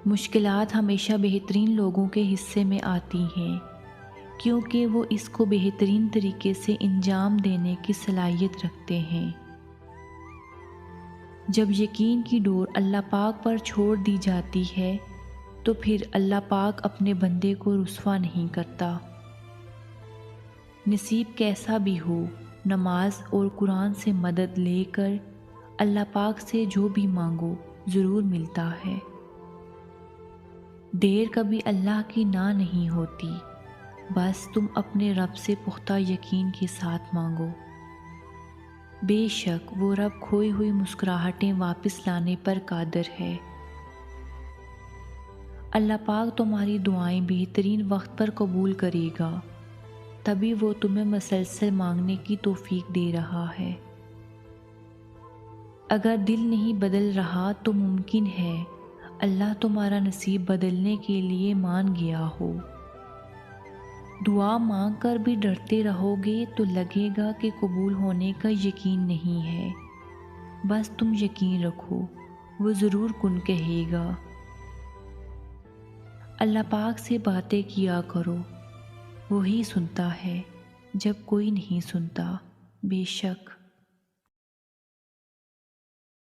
مشکلات ہمیشہ بہترین لوگوں کے حصے میں آتی ہیں، کیونکہ وہ اس کو بہترین طریقے سے انجام دینے کی صلاحیت رکھتے ہیں۔ جب یقین کی ڈور اللہ پاک پر چھوڑ دی جاتی ہے تو پھر اللہ پاک اپنے بندے کو رسوا نہیں کرتا۔ نصیب کیسا بھی ہو، نماز اور قرآن سے مدد لے کر اللہ پاک سے جو بھی مانگو ضرور ملتا ہے۔ دیر کبھی اللہ کی نہ نہیں ہوتی، بس تم اپنے رب سے پختہ یقین کے ساتھ مانگو۔ بے شک وہ رب کھوئی ہوئی مسکراہٹیں واپس لانے پر قادر ہے۔ اللہ پاک تمہاری دعائیں بہترین وقت پر قبول کرے گا، تبھی وہ تمہیں مسلسل مانگنے کی توفیق دے رہا ہے۔ اگر دل نہیں بدل رہا تو ممکن ہے اللہ تمہارا نصیب بدلنے کے لیے مان گیا ہو۔ دعا مانگ کر بھی ڈرتے رہو گے تو لگے گا کہ قبول ہونے کا یقین نہیں ہے۔ بس تم یقین رکھو، وہ ضرور کن کہے گا۔ اللہ پاک سے باتیں کیا کرو، وہی سنتا ہے جب کوئی نہیں سنتا۔ بے شک